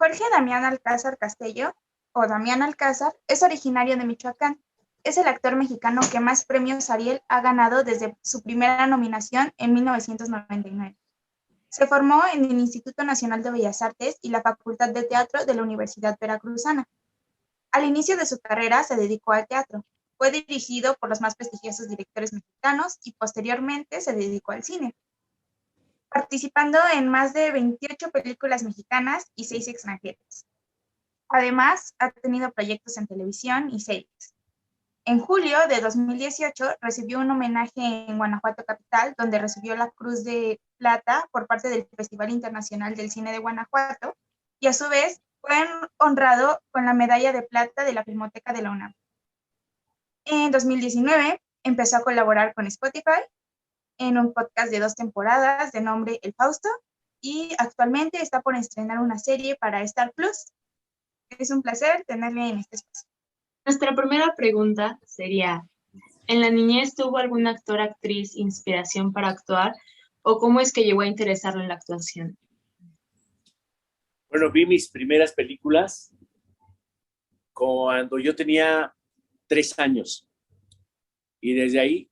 Jorge Damián Alcázar Castello, o Damián Alcázar, es originario de Michoacán. Es el actor mexicano que más premios Ariel ha ganado desde su primera nominación en 1999. Se formó en el Instituto Nacional de Bellas Artes y la Facultad de Teatro de la Universidad Veracruzana. Al inicio de su carrera se dedicó al teatro. Fue dirigido por los más prestigiosos directores mexicanos y posteriormente se dedicó al cine, participando en más de 28 películas mexicanas y 6 extranjeras. Además, ha tenido proyectos en televisión y series. En julio de 2018 recibió un homenaje en Guanajuato Capital, donde recibió la Cruz de Plata por parte del Festival Internacional del Cine de Guanajuato, y a su vez fue honrado con la Medalla de Plata de la Filmoteca de la UNAM. En 2019 empezó a colaborar con Spotify en un podcast de 2 temporadas de nombre El Fausto, y actualmente está por estrenar una serie para Star Plus. Es un placer tenerle en este espacio. Nuestra primera pregunta sería, ¿en la niñez tuvo algún actor, actriz, inspiración para actuar? ¿O cómo es que llegó a interesarlo en la actuación? Bueno, vi mis primeras películas cuando yo tenía 3 años. Y desde ahí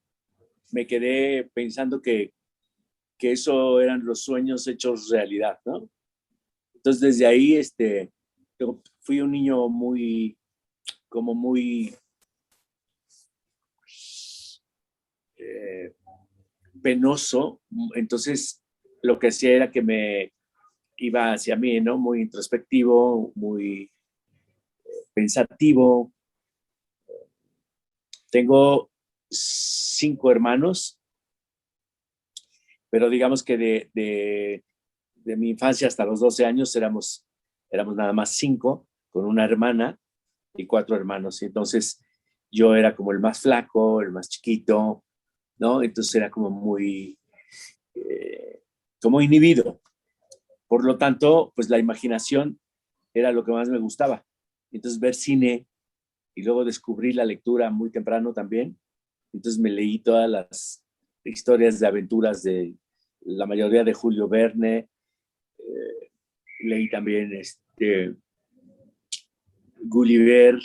me quedé pensando que eso eran los sueños hechos realidad, ¿no? Entonces, desde ahí, yo fui un niño muy penoso. Entonces, lo que hacía era que me iba hacia mí, ¿no? Muy introspectivo, muy pensativo. Tengo 5 hermanos, pero digamos que de mi infancia hasta los 12 años éramos nada más 5, con una hermana y 4 hermanos. Y entonces yo era como el más flaco, el más chiquito, ¿no? Entonces era como muy, como inhibido. Por lo tanto, pues la imaginación era lo que más me gustaba. Entonces ver cine y luego descubrí la lectura muy temprano también. Entonces me leí todas las historias de aventuras de la mayoría de Julio Verne. Leí también Gulliver,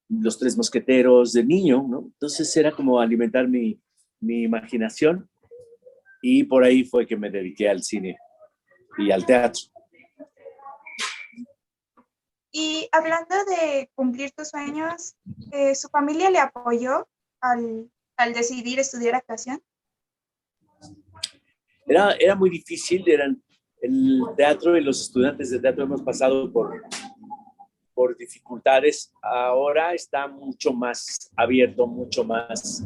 Los Tres Mosqueteros de niño, ¿no? Entonces era como alimentar mi imaginación, y por ahí fue que me dediqué al cine y al teatro. Y hablando de cumplir tus sueños, ¿su familia le apoyó al decidir estudiar actuación? Era muy difícil. El teatro y los estudiantes de teatro hemos pasado por dificultades. Ahora está mucho más abierto, mucho más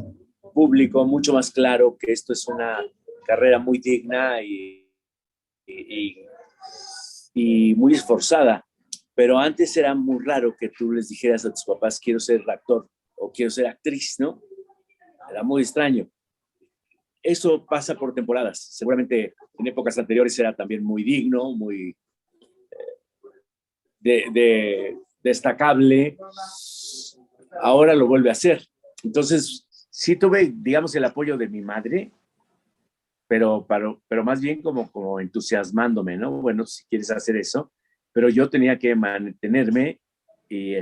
público, mucho más claro que esto es una carrera muy digna y muy esforzada. Pero antes era muy raro que tú les dijeras a tus papás, quiero ser actor o quiero ser actriz, ¿no? Era muy extraño. Eso pasa por temporadas. Seguramente en épocas anteriores era también muy digno, muy destacable. Ahora lo vuelve a hacer. Entonces, sí tuve, digamos, el apoyo de mi madre, pero más bien como entusiasmándome, ¿no? Bueno, si quieres hacer eso, pero yo tenía que mantenerme y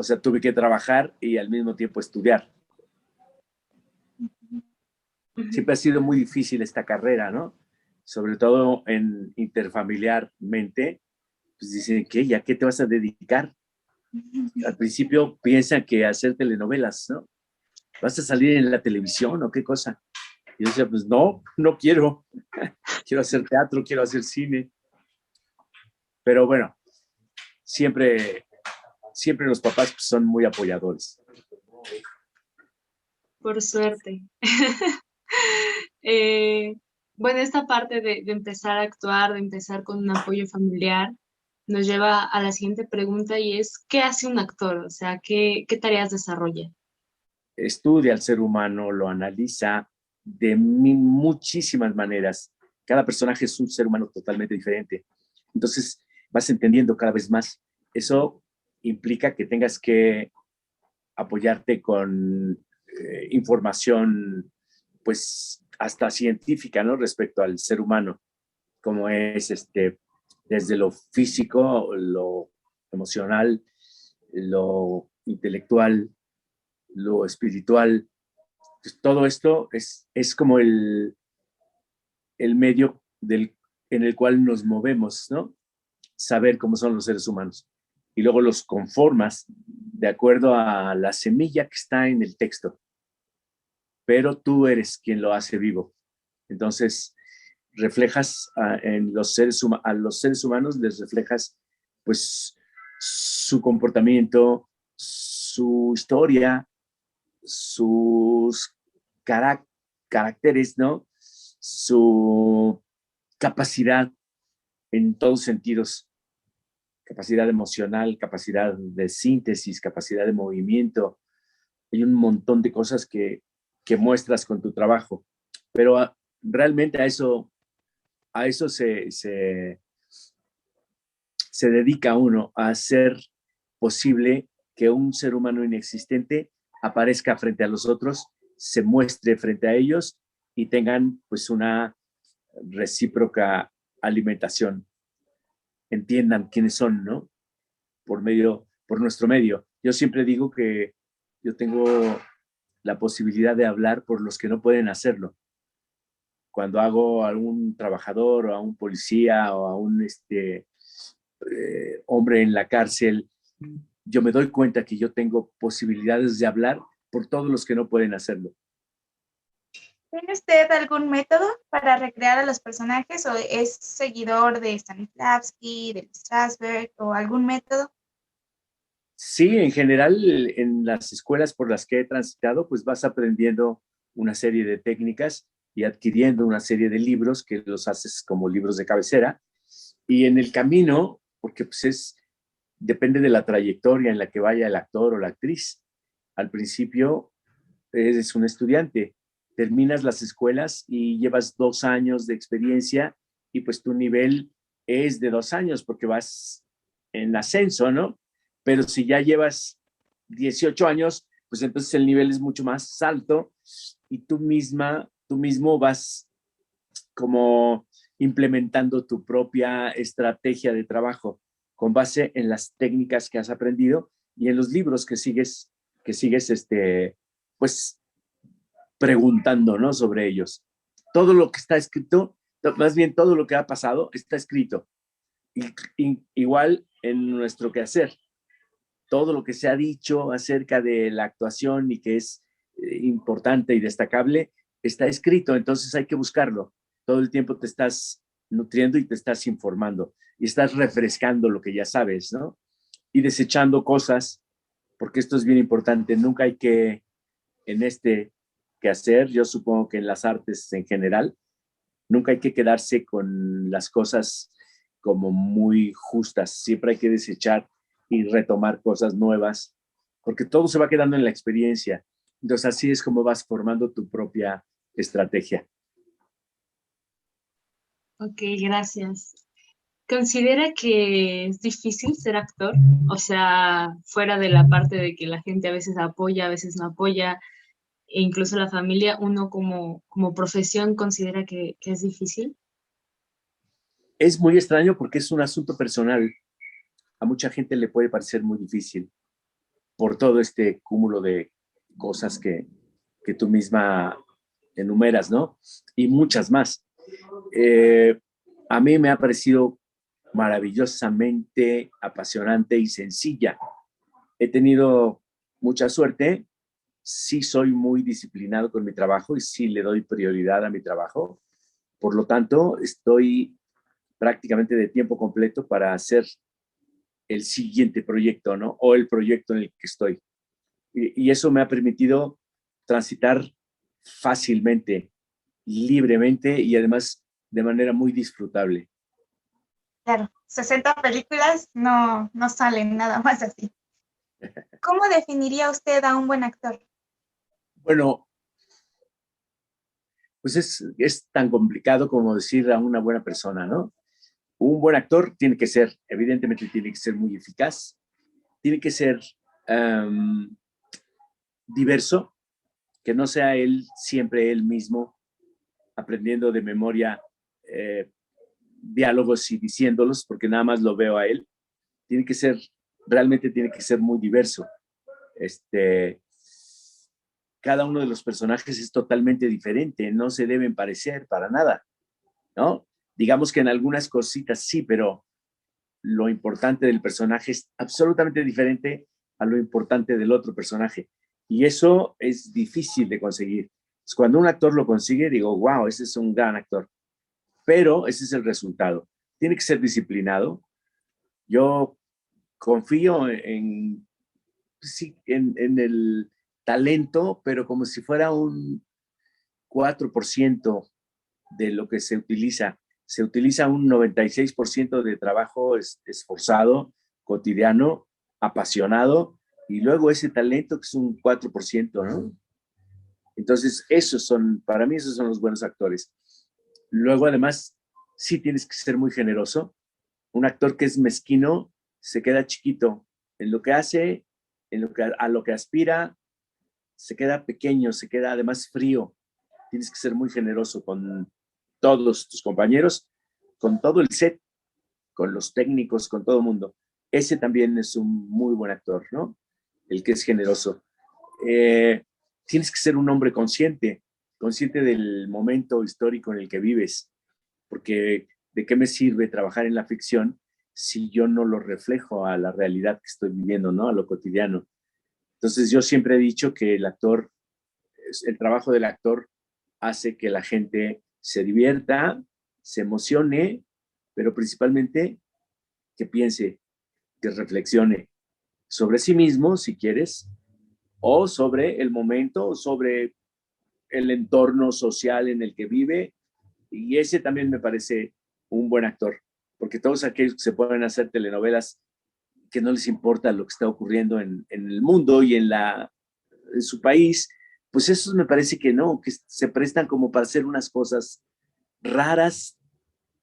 o sea, tuve que trabajar y al mismo tiempo estudiar. Siempre ha sido muy difícil esta carrera, ¿no? Sobre todo en interfamiliarmente, pues dicen, ¿qué? ¿Ya qué te vas a dedicar? Al principio piensan que hacer telenovelas, ¿no? ¿Vas a salir en la televisión o qué cosa? Y yo decía, pues no quiero. Quiero hacer teatro, quiero hacer cine. Pero bueno, siempre los papás pues, son muy apoyadores. Por suerte. Bueno, esta parte de empezar a actuar, de empezar con un apoyo familiar, nos lleva a la siguiente pregunta, y es, ¿qué hace un actor? O sea, ¿qué tareas desarrolla? Estudia al ser humano, lo analiza de muchísimas maneras. Cada personaje es un ser humano totalmente diferente. Entonces vas entendiendo cada vez más. Eso implica que tengas que apoyarte con información, pues hasta científica, ¿no? Respecto al ser humano, como es desde lo físico, lo emocional, lo intelectual, lo espiritual. Pues todo esto es como el medio en el cual nos movemos, ¿no? Saber cómo son los seres humanos. Y luego los conformas de acuerdo a la semilla que está en el texto. Pero tú eres quien lo hace vivo. Entonces, reflejas a los seres humanos, les reflejas pues su comportamiento, su historia, sus caracteres, ¿no? Su capacidad en todos sentidos, capacidad emocional, capacidad de síntesis, capacidad de movimiento. Hay un montón de cosas que muestras con tu trabajo, pero realmente a eso se dedica uno, a hacer posible que un ser humano inexistente aparezca frente a los otros, se muestre frente a ellos y tengan pues una recíproca alimentación, entiendan quiénes son, ¿no? Por nuestro medio. Yo siempre digo que yo tengo la posibilidad de hablar por los que no pueden hacerlo. Cuando hago a algún trabajador o a un policía o a un hombre en la cárcel, yo me doy cuenta que yo tengo posibilidades de hablar por todos los que no pueden hacerlo. ¿Tiene usted algún método para recrear a los personajes o es seguidor de Stanislavski, de Strasberg o algún método? Sí, en general, en las escuelas por las que he transitado, pues vas aprendiendo una serie de técnicas y adquiriendo una serie de libros que los haces como libros de cabecera. Y en el camino, porque pues depende de la trayectoria en la que vaya el actor o la actriz. Al principio eres un estudiante, terminas las escuelas y llevas 2 años de experiencia y pues tu nivel es de 2 años porque vas en ascenso, ¿no? Pero si ya llevas 18 años, pues entonces el nivel es mucho más alto y tú mismo vas como implementando tu propia estrategia de trabajo con base en las técnicas que has aprendido y en los libros que sigues pues preguntando, ¿no? Sobre ellos. Todo lo que está escrito, más bien todo lo que ha pasado está escrito. Igual en nuestro quehacer. Todo lo que se ha dicho acerca de la actuación y que es importante y destacable está escrito, entonces hay que buscarlo. Todo el tiempo te estás nutriendo y te estás informando y estás refrescando lo que ya sabes, ¿no? Y desechando cosas, porque esto es bien importante. Nunca hay que, en este quehacer, yo supongo que en las artes en general, nunca hay que quedarse con las cosas como muy justas. Siempre hay que desechar y retomar cosas nuevas, porque todo se va quedando en la experiencia. Entonces así es como vas formando tu propia estrategia. Ok, gracias. ¿Considera que es difícil ser actor? O sea, fuera de la parte de que la gente a veces apoya, a veces no apoya, e incluso la familia, uno como profesión considera que es difícil. Es muy extraño porque es un asunto personal. A mucha gente le puede parecer muy difícil por todo este cúmulo de cosas que tú misma enumeras, ¿no? Y muchas más. A mí me ha parecido maravillosamente apasionante y sencilla. He tenido mucha suerte, sí soy muy disciplinado con mi trabajo y sí le doy prioridad a mi trabajo. Por lo tanto, estoy prácticamente de tiempo completo para hacer el siguiente proyecto, ¿no? O el proyecto en el que estoy. Y eso me ha permitido transitar fácilmente, libremente y además de manera muy disfrutable. Claro, 60 películas no salen nada más así. ¿Cómo definiría usted a un buen actor? Bueno, pues es tan complicado como decir a una buena persona, ¿no? Un buen actor tiene que ser, evidentemente tiene que ser muy eficaz, tiene que ser diverso, que no sea él siempre él mismo, aprendiendo de memoria diálogos y diciéndolos, porque nada más lo veo a él. Realmente tiene que ser muy diverso. Cada uno de los personajes es totalmente diferente, no se deben parecer para nada, ¿no? Digamos que en algunas cositas sí, pero lo importante del personaje es absolutamente diferente a lo importante del otro personaje. Y eso es difícil de conseguir. Cuando un actor lo consigue, digo, wow, ese es un gran actor. Pero ese es el resultado. Tiene que ser disciplinado. Yo confío sí, en el talento, pero como si fuera un 4% de lo que se utiliza. Se utiliza un 96% de trabajo esforzado, cotidiano, apasionado, y luego ese talento que es un 4%, ¿no? Entonces, para mí esos son los buenos actores. Luego, además, sí tienes que ser muy generoso. Un actor que es mezquino se queda chiquito en lo que hace, a lo que aspira, se queda pequeño, se queda además frío. Tienes que ser muy generoso con todos tus compañeros, con todo el set, con los técnicos, con todo el mundo. Ese también es un muy buen actor, ¿no? El que es generoso. Tienes que ser un hombre consciente del momento histórico en el que vives, porque ¿de qué me sirve trabajar en la ficción si yo no lo reflejo a la realidad que estoy viviendo, ¿no? A lo cotidiano. Entonces yo siempre he dicho que el trabajo del actor hace que la gente se divierta, se emocione, pero principalmente que piense, que reflexione sobre sí mismo, si quieres, o sobre el momento, o sobre el entorno social en el que vive. Y ese también me parece un buen actor, porque todos aquellos que se pueden hacer telenovelas que no les importa lo que está ocurriendo en el mundo y en su país, pues esos me parece que no, que se prestan como para hacer unas cosas raras,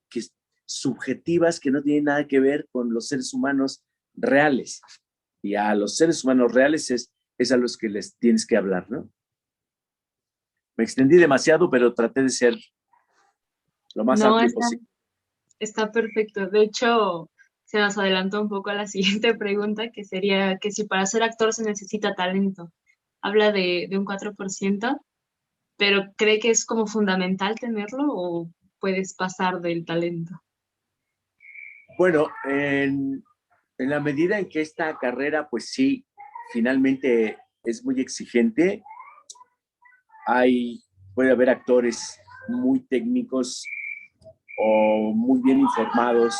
que subjetivas, que no tienen nada que ver con los seres humanos reales. Y a los seres humanos reales es a los que les tienes que hablar, ¿no? Me extendí demasiado, pero traté de ser lo más No, amplio posible. está perfecto. De hecho, se nos adelantó un poco a la siguiente pregunta, que sería que si para ser actor se necesita talento. Habla de un 4%, pero ¿cree que es como fundamental tenerlo o puedes pasar del talento? Bueno, en la medida en que esta carrera, pues sí, finalmente es muy exigente, puede haber actores muy técnicos o muy bien informados,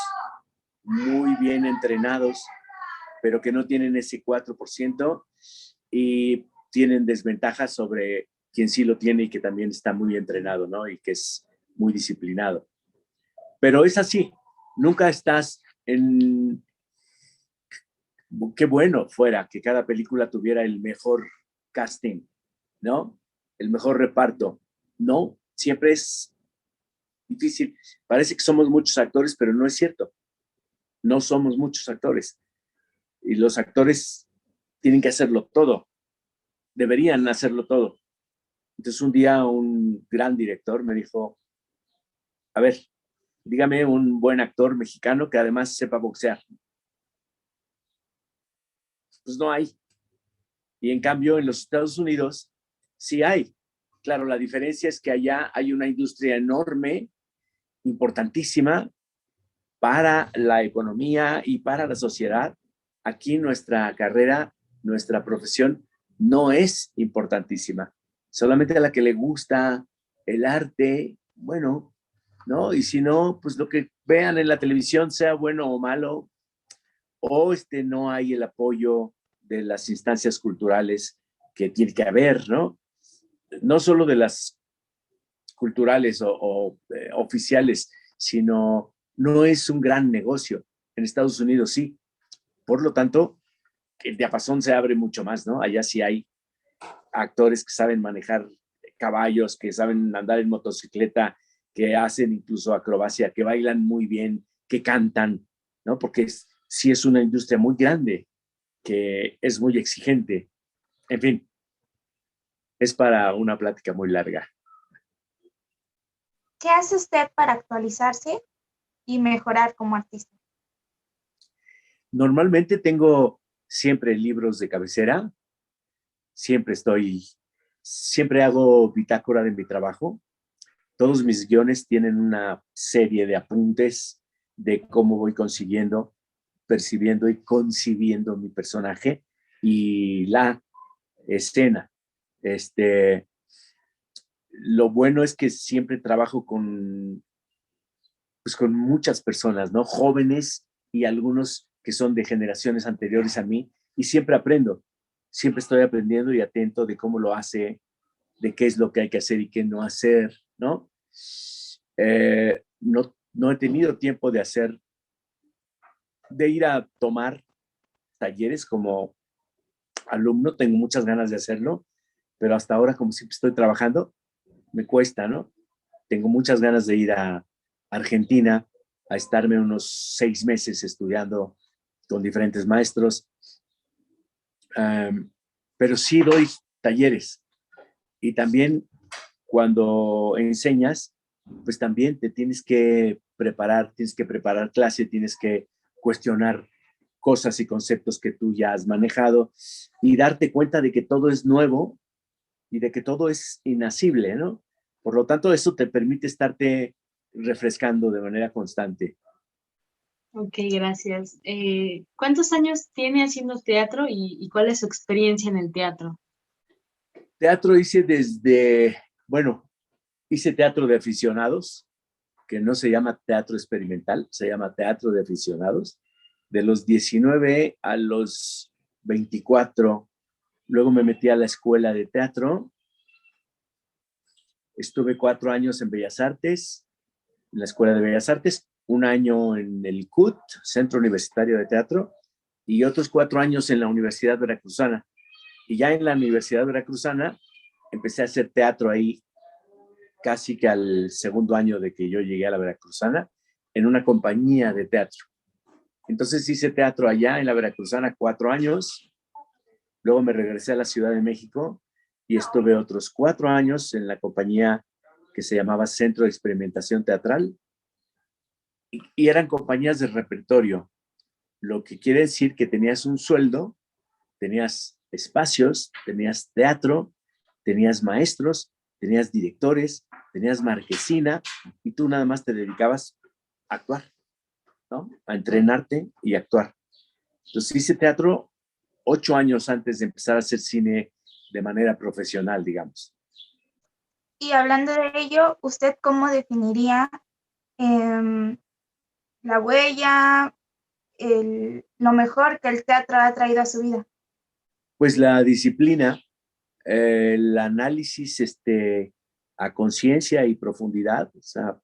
muy bien entrenados, pero que no tienen ese 4% y tienen desventajas sobre quien sí lo tiene y que también está muy entrenado, ¿no? Y que es muy disciplinado. Pero es así, nunca estás en... Qué bueno fuera que cada película tuviera el mejor casting, ¿no? El mejor reparto. No, siempre es difícil. Parece que somos muchos actores, pero no es cierto. No somos muchos actores. Y los actores tienen que hacerlo todo. Deberían hacerlo todo. Entonces un día un gran director me dijo, a ver, dígame un buen actor mexicano que además sepa boxear. Pues no hay. Y en cambio en los Estados Unidos sí hay. Claro, la diferencia es que allá hay una industria enorme, importantísima para la economía y para la sociedad. Aquí nuestra carrera, nuestra profesión no es importantísima. Solamente a la que le gusta el arte, bueno, ¿no? Y si no, pues lo que vean en la televisión, sea bueno o malo, o no hay el apoyo de las instancias culturales que tiene que haber, ¿no? No solo de las culturales o oficiales, sino no es un gran negocio. En Estados Unidos sí. Por lo tanto, el diapasón se abre mucho más, ¿no? Allá sí hay actores que saben manejar caballos, que saben andar en motocicleta, que hacen incluso acrobacia, que bailan muy bien, que cantan, ¿no? Porque sí es una industria muy grande, que es muy exigente. En fin, es para una plática muy larga. ¿Qué hace usted para actualizarse y mejorar como artista? Normalmente tengo siempre libros de cabecera, siempre hago bitácora de mi trabajo. Todos mis guiones tienen una serie de apuntes de cómo voy consiguiendo, percibiendo y concibiendo mi personaje y la escena. Lo bueno es que siempre trabajo pues con muchas personas, ¿no? Jóvenes y algunos que son de generaciones anteriores a mí, y siempre aprendo, siempre estoy aprendiendo y atento de cómo lo hace, de qué es lo que hay que hacer y qué no hacer, ¿no? No he tenido tiempo de ir a tomar talleres como alumno, tengo muchas ganas de hacerlo, pero hasta ahora, como siempre estoy trabajando, me cuesta, ¿no? Tengo muchas ganas de ir a Argentina, a estarme unos 6 meses estudiando con diferentes maestros, pero sí doy talleres y también cuando enseñas, pues también te tienes que preparar clase, tienes que cuestionar cosas y conceptos que tú ya has manejado y darte cuenta de que todo es nuevo y de que todo es inacible, ¿no? Por lo tanto, eso te permite estarte refrescando de manera constante. Ok, gracias. ¿Cuántos años tiene haciendo teatro y cuál es su experiencia en el teatro? Teatro bueno, hice teatro de aficionados, que no se llama teatro experimental, se llama teatro de aficionados, de los 19 a los 24. Luego me metí a la escuela de teatro, estuve 4 años en Bellas Artes, en la Escuela de Bellas Artes, un año en el CUT, Centro Universitario de Teatro, y otros 4 años en la Universidad Veracruzana. Y ya en la Universidad Veracruzana empecé a hacer teatro ahí casi que al segundo año de que yo llegué a la Veracruzana, en una compañía de teatro. Entonces hice teatro allá en la Veracruzana 4 años, luego me regresé a la Ciudad de México y estuve otros 4 años en la compañía que se llamaba Centro de Experimentación Teatral, y eran compañías de repertorio, lo que quiere decir que tenías un sueldo, tenías espacios, tenías teatro, tenías maestros, tenías directores, tenías marquesina, y tú nada más te dedicabas a actuar, ¿no? A entrenarte y actuar. Entonces hice teatro 8 años antes de empezar a hacer cine de manera profesional, digamos. Y hablando de ello, ¿usted cómo definiría la huella, lo mejor que el teatro ha traído a su vida? Pues la disciplina, el análisis a conciencia y profundidad, o sea,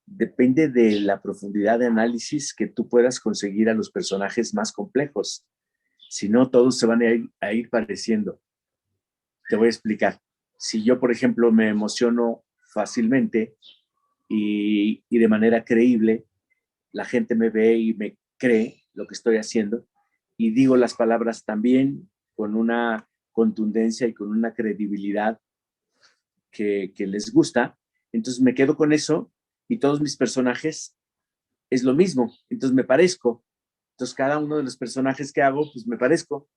depende de la profundidad de análisis que tú puedas conseguir a los personajes más complejos. Si no, todos se van a ir pareciendo. Te voy a explicar. Si yo, por ejemplo, me emociono fácilmente y de manera creíble, la gente me ve y me cree lo que estoy haciendo y digo las palabras también con una contundencia y con una credibilidad que les gusta. Entonces me quedo con eso y todos mis personajes es lo mismo. Entonces me parezco. Entonces cada uno de los personajes que hago, pues me parezco.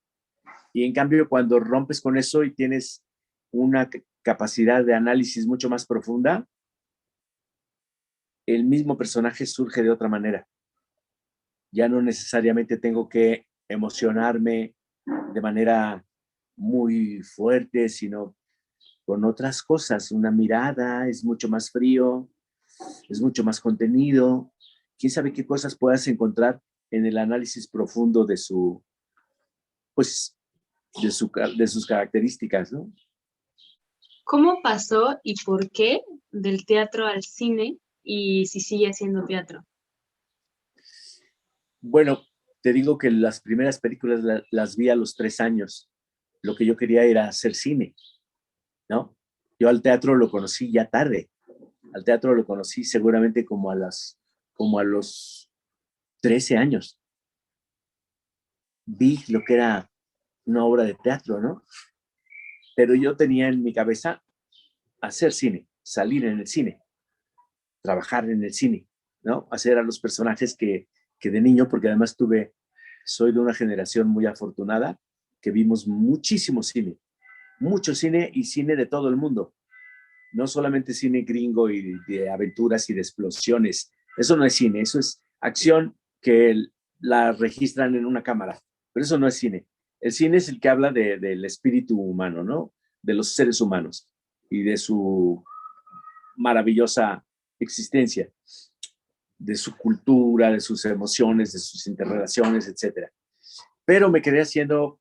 Y en cambio, cuando rompes con eso y tienes una capacidad de análisis mucho más profunda, el mismo personaje surge de otra manera. Ya no necesariamente tengo que emocionarme de manera muy fuerte, sino con otras cosas. Una mirada es mucho más frío, es mucho más contenido. ¿Quién sabe qué cosas puedas encontrar en el análisis profundo pues, de sus características, ¿no? ¿Cómo pasó y por qué del teatro al cine y si sigue haciendo teatro? Bueno, te digo que las primeras películas las vi a los 3 años. Lo que yo quería era hacer cine, ¿no? Yo al teatro lo conocí ya tarde. Al teatro lo conocí seguramente como a los 13 años. Vi lo que era una obra de teatro, ¿no? Pero yo tenía en mi cabeza hacer cine, salir en el cine, trabajar en el cine. ¿no? Hacer a los personajes que de niño, porque además soy de una generación muy afortunada, que vimos muchísimo cine, mucho cine y cine de todo el mundo. No solamente cine gringo y de aventuras y de explosiones. Eso no es cine, eso es acción que la registran en una cámara, pero eso no es cine. El cine es el que habla del espíritu humano, ¿no? De los seres humanos y de su maravillosa existencia, de su cultura, de sus emociones, de sus interrelaciones, etcétera. Pero me quedé haciendo,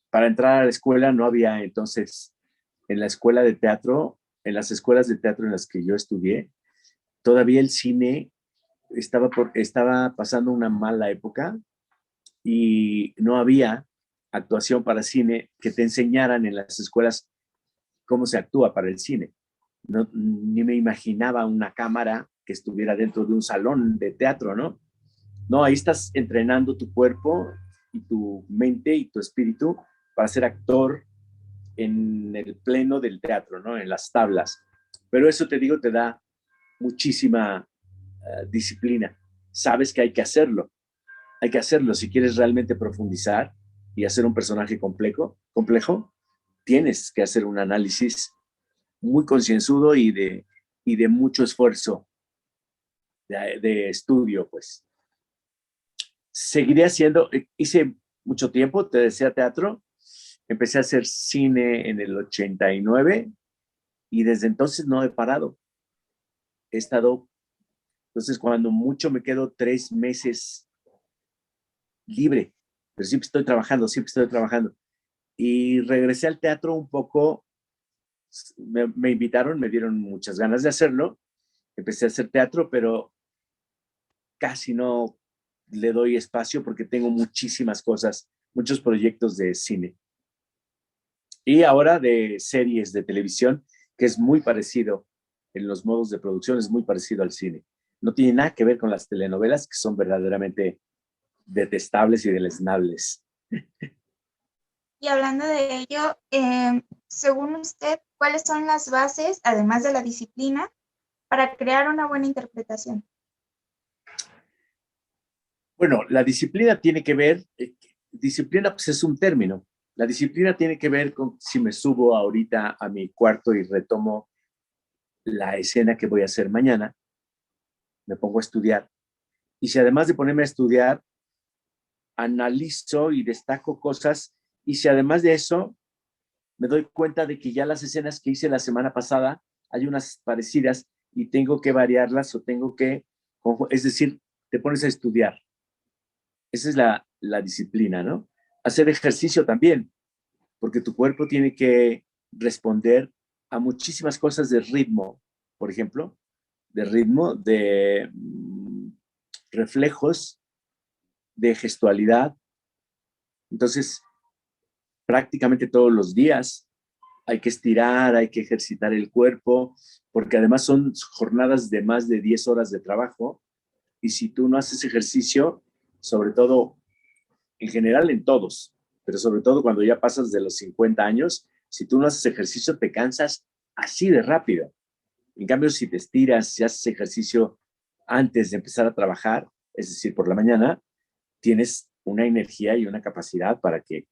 para entrar a la escuela no había entonces, en la escuela de teatro, en las escuelas de teatro en las que yo estudié, todavía el cine estaba pasando una mala época y no había actuación para cine que te enseñaran en las escuelas cómo se actúa para el cine. No, ni me imaginaba una cámara que estuviera dentro de un salón de teatro, ¿no? No, ahí estás entrenando tu cuerpo y tu mente y tu espíritu para ser actor en el pleno del teatro, ¿no? En las tablas. Pero eso te digo, te da muchísima disciplina. Sabes que hay que hacerlo. Hay que hacerlo si quieres realmente profundizar y hacer un personaje complejo, tienes que hacer un análisis muy concienzudo y de mucho esfuerzo de estudio, pues. Seguiré haciendo, hice mucho tiempo, te decía teatro, empecé a hacer cine en el 89 y desde entonces no he parado. He estado, entonces cuando mucho me quedo 3 meses libre, pero siempre estoy trabajando, siempre estoy trabajando. Y regresé al teatro un poco, me invitaron, me dieron muchas ganas de hacerlo, empecé a hacer teatro, pero casi no le doy espacio porque tengo muchísimas cosas, muchos proyectos de cine. Y ahora de series de televisión, que es muy parecido en los modos de producción, es muy parecido al cine. No tiene nada que ver con las telenovelas, que son verdaderamente detestables y deleznables. Y hablando de ello, según usted, ¿cuáles son las bases, además de la disciplina, para crear una buena interpretación? Bueno, la disciplina tiene que ver, disciplina pues es un término. La disciplina tiene que ver con si me subo ahorita a mi cuarto y retomo la escena que voy a hacer mañana, me pongo a estudiar. Y si además de ponerme a estudiar, analizo y destaco cosas, y si además de eso me doy cuenta de que ya las escenas que hice la semana pasada, hay unas parecidas y tengo que variarlas o tengo que, es decir, te pones a estudiar. Esa es la disciplina, ¿no? Hacer ejercicio también, porque tu cuerpo tiene que responder a muchísimas cosas de ritmo, por ejemplo, de ritmo, de reflejos, de gestualidad. Entonces, prácticamente todos los días hay que estirar, hay que ejercitar el cuerpo, porque además son jornadas de más de 10 horas de trabajo. Y si tú no haces ejercicio, sobre todo en general en todos, pero sobre todo cuando ya pasas de los 50 años, si tú no haces ejercicio te cansas así de rápido. En cambio, si te estiras, si haces ejercicio antes de empezar a trabajar, es decir, por la mañana, tienes una energía y una capacidad para que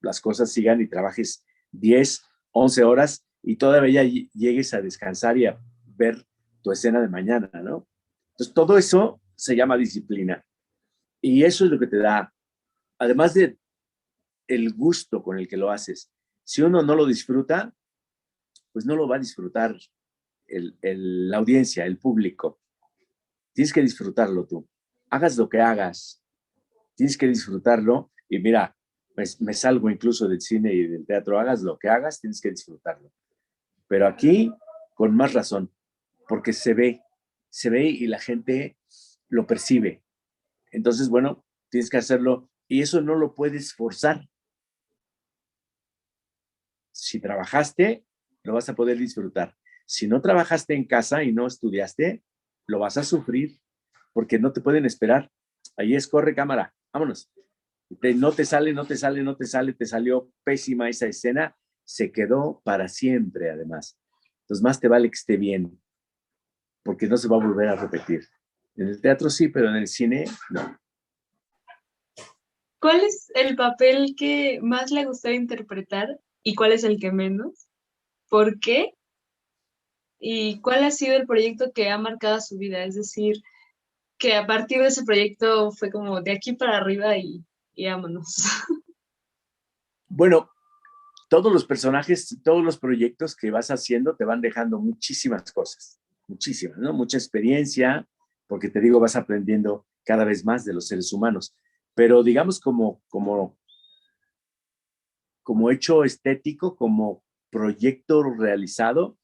las cosas sigan y trabajes 10, 11 horas y todavía llegues a descansar y a ver tu escena de mañana, ¿no? Entonces, todo eso se llama disciplina. Y eso es lo que te da, además de el gusto con el que lo haces. Si uno no lo disfruta, pues no lo va a disfrutar la audiencia, el público. Tienes que disfrutarlo tú. Hagas lo que hagas, tienes que disfrutarlo. Y mira, me salgo incluso del cine y del teatro. Hagas lo que hagas, tienes que disfrutarlo. Pero aquí, con más razón, porque se ve y la gente lo percibe. Entonces, bueno, tienes que hacerlo y eso no lo puedes forzar. Si trabajaste, lo vas a poder disfrutar. Si no trabajaste en casa y no estudiaste, lo vas a sufrir porque no te pueden esperar. Ahí es, corre cámara, vámonos. No te sale, no te sale, no te sale, te salió pésima esa escena, se quedó para siempre además. Entonces más te vale que esté bien. porque no se va a volver a repetir. En el teatro sí, pero en el cine no. ¿Cuál es el papel que más le gustaría interpretar y cuál es el que menos? ¿Por qué? ¿Y cuál ha sido el proyecto que ha marcado su vida? Es decir, que a partir de ese proyecto fue como de aquí para arriba y vámonos. Bueno, todos los personajes, todos los proyectos que vas haciendo te van dejando muchísimas cosas, muchísimas, ¿no? Mucha experiencia, porque te digo, vas aprendiendo cada vez más de los seres humanos. Pero digamos como hecho estético, como proyecto realizado,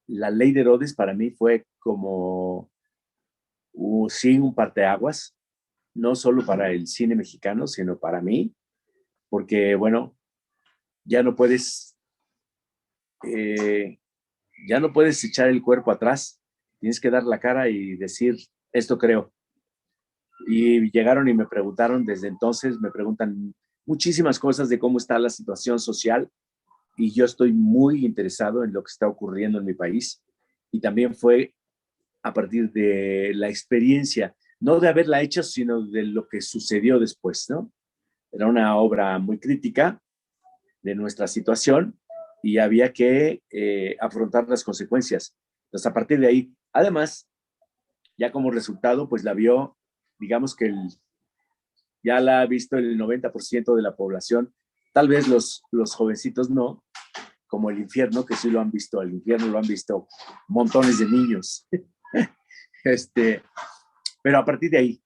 La Ley de Herodes para mí fue como, sí, un parteaguas, no solo para el cine mexicano, sino para mí, porque, bueno, ya no puedes, eh, ya no puedes echar el cuerpo atrás, tienes que dar la cara y decir, esto creo. Y llegaron y me preguntaron, desde entonces me preguntan muchísimas cosas de cómo está la situación social y yo estoy muy interesado en lo que está ocurriendo en mi país. Y también fue a partir de la experiencia, no de haberla hecho, sino de lo que sucedió después, ¿no? Era una obra muy crítica de nuestra situación y había que afrontar las consecuencias. Entonces, a partir de ahí, además, ya como resultado, pues la vio, digamos que ya la ha visto el 90% de la población, tal vez los jovencitos no, como El Infierno, que sí lo han visto, El Infierno lo han visto montones de niños. este, pero a partir de ahí,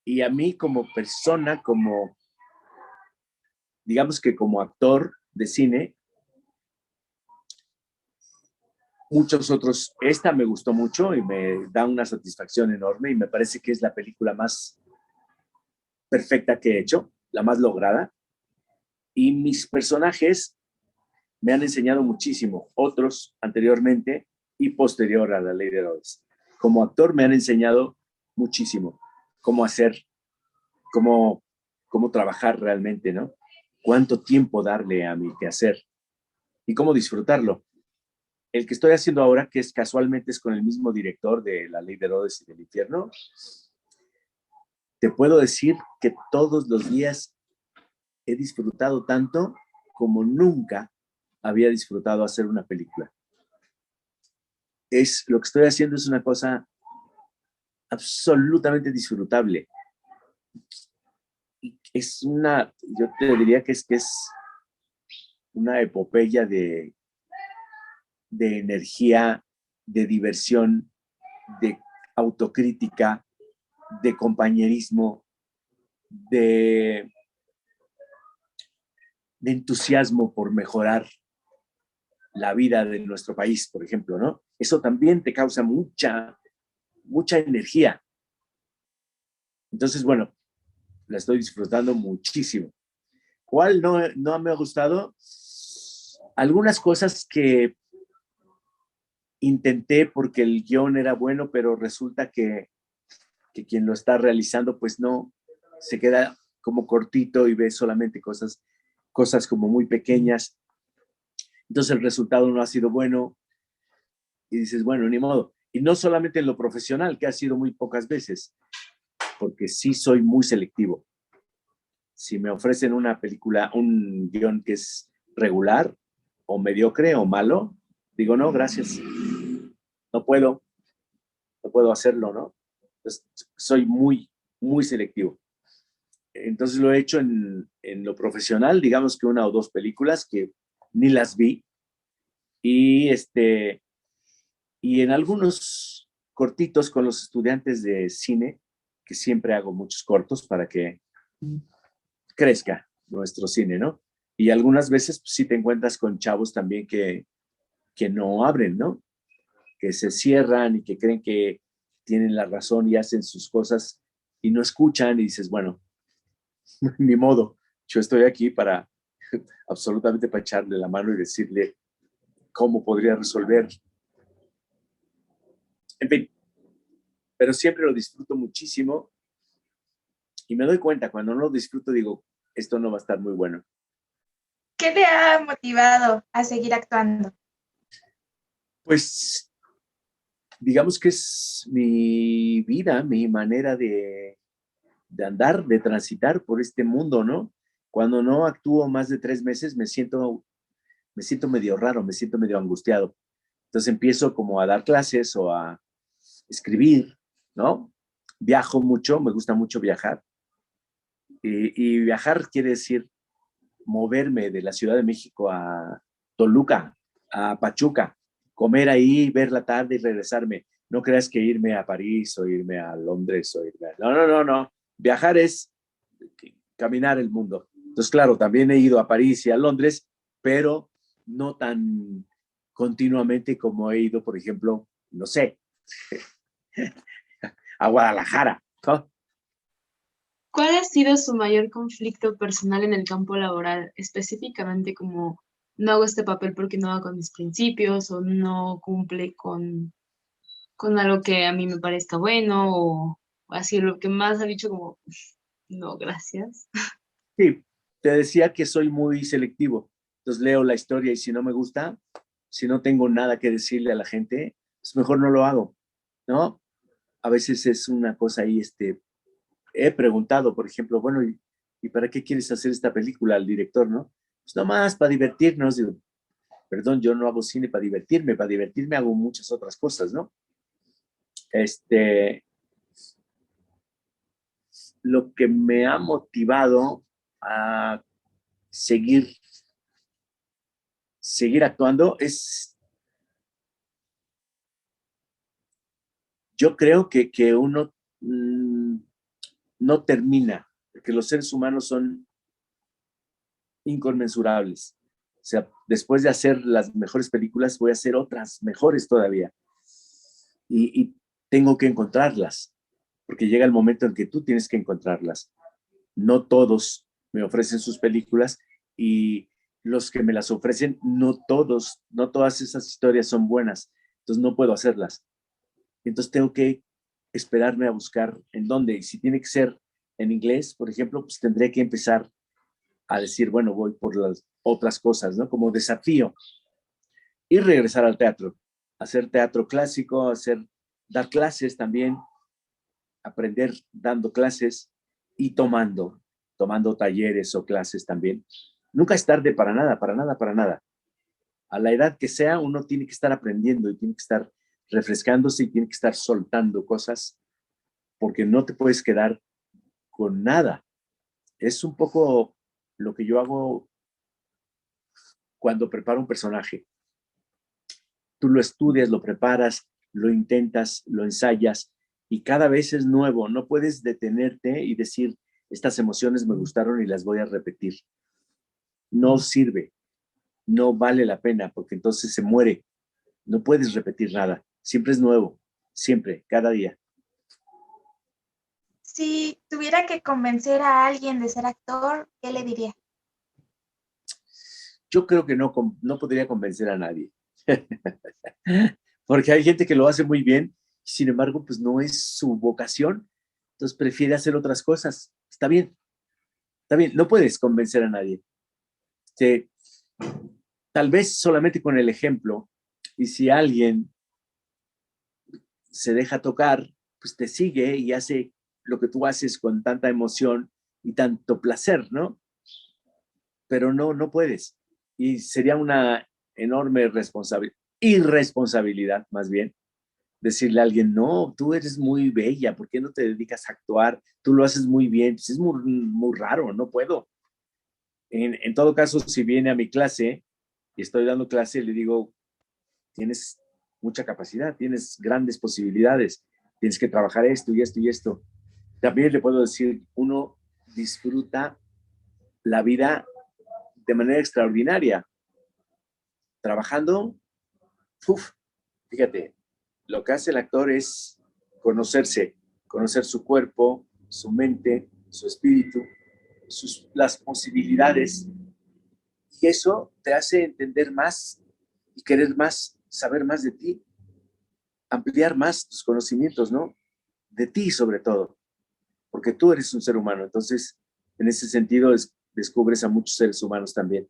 y a mí como persona, como, digamos que como actor de cine, muchos otros, esta me gustó mucho y me da una satisfacción enorme y me parece que es la película más perfecta que he hecho, la más lograda. Y mis personajes me han enseñado muchísimo, otros anteriormente y posterior a La Ley de Herodes. Como actor me han enseñado muchísimo cómo hacer, cómo, cómo trabajar realmente, ¿no? Cuánto tiempo darle a mi quehacer y cómo disfrutarlo. El que estoy haciendo ahora, que es casualmente es con el mismo director de La Ley de Herodes y del Infierno, te puedo decir que todos los días he disfrutado tanto como nunca había disfrutado hacer una película. Lo que estoy haciendo es una cosa absolutamente disfrutable. Es yo te diría que es una epopeya de energía, de diversión, de autocrítica, de compañerismo, de, de entusiasmo por mejorar la vida de nuestro país, por ejemplo, ¿no? Eso también te causa mucha energía. Entonces, bueno, la estoy disfrutando muchísimo. ¿Cuál no me ha gustado? Algunas cosas que intenté porque el guión era bueno, pero resulta que quien lo está realizando, pues no, se queda como cortito y ve solamente cosas como muy pequeñas. Entonces el resultado no ha sido bueno y dices, bueno, ni modo. Y no solamente en lo profesional, que ha sido muy pocas veces, porque sí soy muy selectivo. Si me ofrecen una película, un guión que es regular o mediocre o malo, digo, no, gracias, no puedo, no puedo hacerlo, ¿no? Entonces, soy muy selectivo. Entonces lo he hecho en lo profesional, digamos que una o dos películas que ni las vi, y, y en algunos cortitos con los estudiantes de cine, que siempre hago muchos cortos para que crezca nuestro cine, ¿no? Y algunas veces pues, sí te encuentras con chavos también que no abren, ¿no? Que se cierran y que creen que tienen la razón y hacen sus cosas y no escuchan y dices, bueno, ni modo, yo estoy aquí para absolutamente para echarle la mano y decirle cómo podría resolver. En fin, pero siempre lo disfruto muchísimo y me doy cuenta, cuando no lo disfruto digo, esto no va a estar muy bueno. ¿Qué te ha motivado a seguir actuando? Pues digamos que es mi vida, mi manera de andar, de transitar por este mundo, ¿no? Cuando no actúo más de 3 meses, me siento medio raro, me siento medio angustiado. Entonces empiezo como a dar clases o a escribir, ¿no? Viajo mucho, me gusta mucho viajar. Y viajar quiere decir moverme de la Ciudad de México a Toluca, a Pachuca, comer ahí, ver la tarde y regresarme. No creas que irme a París o irme a Londres o irme a... No, no, no, no. Viajar es caminar el mundo. Entonces, claro, también he ido a París y a Londres, pero no tan continuamente como he ido, por ejemplo, no sé, a Guadalajara, ¿no? ¿Cuál ha sido su mayor conflicto personal en el campo laboral? Específicamente como no hago este papel porque no va con mis principios o no cumple con algo que a mí me parezca bueno o así lo que más ha dicho como no, gracias. Sí, te decía que soy muy selectivo. Entonces leo la historia y si no me gusta, si no tengo nada que decirle a la gente, pues mejor no lo hago, ¿no? A veces es una cosa ahí, he preguntado, por ejemplo, bueno, ¿y para qué quieres hacer esta película al director, no? Pues nomás para divertirnos, digo, perdón, yo no hago cine para divertirme hago muchas otras cosas, ¿no? Este, lo que me ha motivado a seguir, seguir actuando es, yo creo que uno no termina, porque los seres humanos son inconmensurables. O sea, después de hacer las mejores películas, voy a hacer otras mejores todavía. Y tengo que encontrarlas, porque llega el momento en que tú tienes que encontrarlas. No todos me ofrecen sus películas y los que me las ofrecen, no todos, no todas esas historias son buenas. Entonces no puedo hacerlas. Entonces tengo que esperarme a buscar en dónde. Y si tiene que ser en inglés, por ejemplo, pues tendré que empezar a decir, bueno, voy por las otras cosas, ¿no? Como desafío. Y regresar al teatro, hacer teatro clásico, dar clases también, aprender dando clases y tomando talleres o clases también. Nunca es tarde para nada, para nada, para nada. A la edad que sea, uno tiene que estar aprendiendo y tiene que estar refrescándose y tiene que estar soltando cosas porque no te puedes quedar con nada. Es un poco lo que yo hago cuando preparo un personaje. Tú lo estudias, lo preparas, lo intentas, lo ensayas y cada vez es nuevo. No puedes detenerte y decir, estas emociones me gustaron y las voy a repetir. No sirve, no vale la pena porque entonces se muere. No puedes repetir nada. Siempre es nuevo, siempre, cada día. Si tuviera que convencer a alguien de ser actor, ¿qué le diría? Yo creo que no podría convencer a nadie. Porque hay gente que lo hace muy bien, sin embargo, pues no es su vocación. Entonces prefiere hacer otras cosas. Está bien, no puedes convencer a nadie. Sí, tal vez solamente con el ejemplo. Y si alguien se deja tocar, pues te sigue y hace lo que tú haces con tanta emoción y tanto placer, ¿no? Pero no puedes. Y sería una enorme irresponsabilidad, más bien, decirle a alguien, no, tú eres muy bella, ¿por qué no te dedicas a actuar? Tú lo haces muy bien. Pues es muy raro, no puedo. En todo caso, si viene a mi clase y estoy dando clase, le digo, tienes mucha capacidad, tienes grandes posibilidades, tienes que trabajar esto y esto y esto. También le puedo decir, uno disfruta la vida de manera extraordinaria. Trabajando, uf, fíjate, lo que hace el actor es conocerse, conocer su cuerpo, su mente, su espíritu, las posibilidades. Y eso te hace entender más y querer más, saber más de ti, ampliar más tus conocimientos, ¿no? De ti sobre todo, porque tú eres un ser humano. Entonces, en ese sentido, descubres a muchos seres humanos también.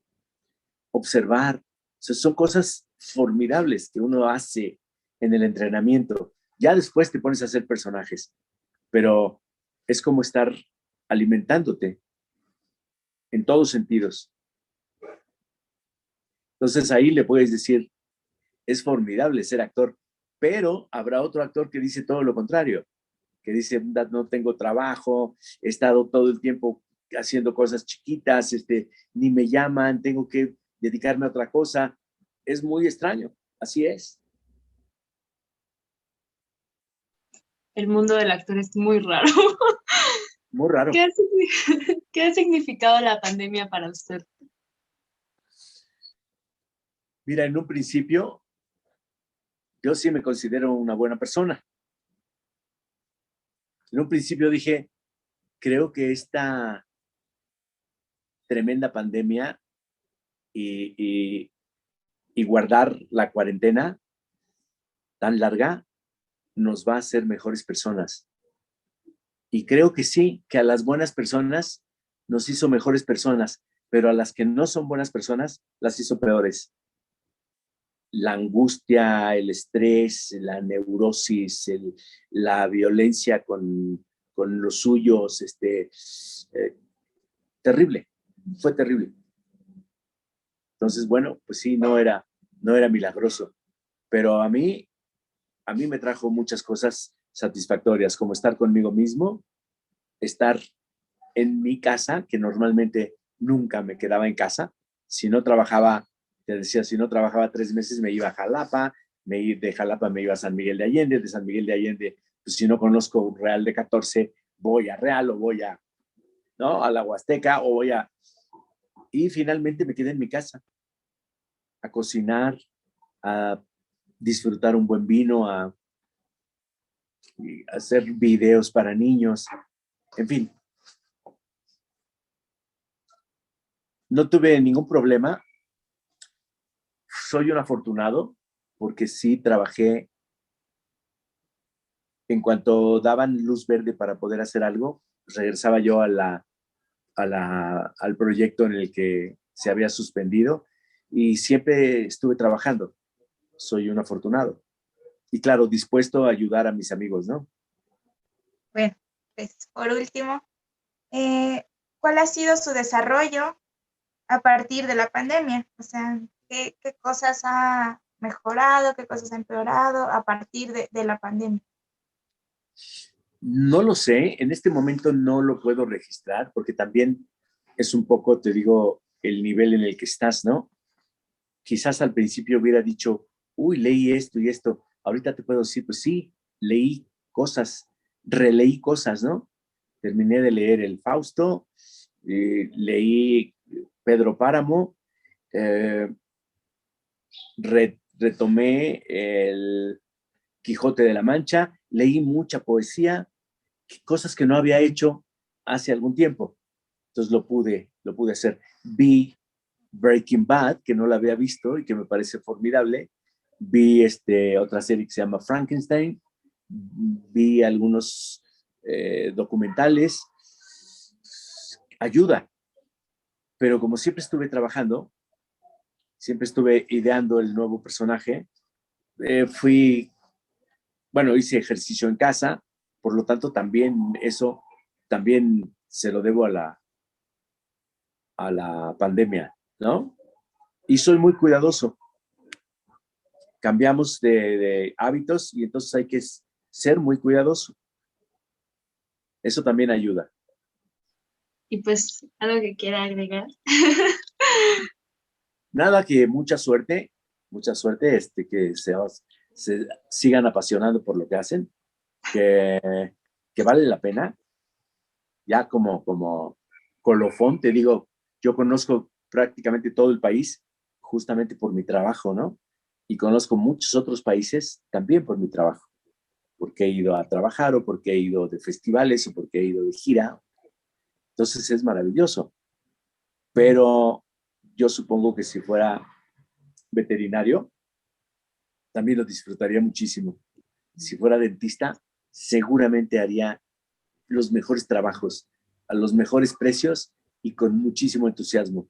Observar, o sea, son cosas formidables que uno hace en el entrenamiento. Ya después te pones a hacer personajes, pero es como estar alimentándote en todos sentidos. Entonces ahí le puedes decir, es formidable ser actor, pero habrá otro actor que dice todo lo contrario, que dice, no tengo trabajo, he estado todo el tiempo haciendo cosas chiquitas, ni me llaman, tengo que dedicarme a otra cosa. Es muy extraño, así es. El mundo del actor es muy raro. Muy raro. ¿Qué ha significado la pandemia para usted? Mira, en un principio, yo sí me considero una buena persona. En un principio dije, creo que esta tremenda pandemia y guardar la cuarentena tan larga nos va a hacer mejores personas. Y creo que sí, que a las buenas personas nos hizo mejores personas, pero a las que no son buenas personas las hizo peores. La angustia, el estrés, la neurosis, la violencia con los suyos, terrible, fue terrible. Entonces, bueno, pues sí, no era milagroso, pero a mí me trajo muchas cosas satisfactorias, como estar conmigo mismo, estar en mi casa, que normalmente nunca me quedaba en casa. Si no trabajaba, te decía, si no trabajaba 3 meses, me iba a Jalapa, de Jalapa me iba a San Miguel de Allende, de San Miguel de Allende, pues si no conozco Real de 14, voy a Real o voy a, ¿no? A la Huasteca o voy a... Y finalmente me quedé en mi casa a cocinar, a disfrutar un buen vino, a hacer videos para niños, en fin. No tuve ningún problema. Soy un afortunado porque sí trabajé en cuanto daban luz verde para poder hacer algo, regresaba yo al proyecto en el que se había suspendido y siempre estuve trabajando. Soy un afortunado. Y claro, dispuesto a ayudar a mis amigos, ¿no? Bueno, pues por último, ¿cuál ha sido su desarrollo a partir de la pandemia? O sea, ¿qué cosas ha mejorado, qué cosas ha empeorado a partir de la pandemia? No lo sé, en este momento no lo puedo registrar porque también es un poco, te digo, el nivel en el que estás, ¿no? Quizás al principio hubiera dicho, uy, leí esto y esto. Ahorita te puedo decir, pues sí, leí cosas, releí cosas, ¿no? Terminé de leer el Fausto, leí Pedro Páramo, retomé el Quijote de la Mancha, leí mucha poesía, cosas que no había hecho hace algún tiempo. Entonces lo pude hacer. Vi Breaking Bad, que no la había visto y que me parece formidable. Vi otra serie que se llama Frankenstein. Vi algunos documentales. Ayuda. Pero como siempre estuve trabajando, siempre estuve ideando el nuevo personaje, hice ejercicio en casa, por lo tanto también eso también se lo debo a la pandemia, ¿no? Y soy muy cuidadoso. Cambiamos de hábitos y entonces hay que ser muy cuidadoso. Eso también ayuda. Y pues, algo que quiera agregar. Nada, que mucha suerte, que se sigan apasionando por lo que hacen, que vale la pena. Ya como colofón, te digo, yo conozco prácticamente todo el país justamente por mi trabajo, ¿no? Y conozco muchos otros países también por mi trabajo, porque he ido a trabajar o porque he ido de festivales o porque he ido de gira. Entonces es maravilloso. Pero yo supongo que si fuera veterinario, también lo disfrutaría muchísimo. Si fuera dentista, seguramente haría los mejores trabajos, a los mejores precios y con muchísimo entusiasmo.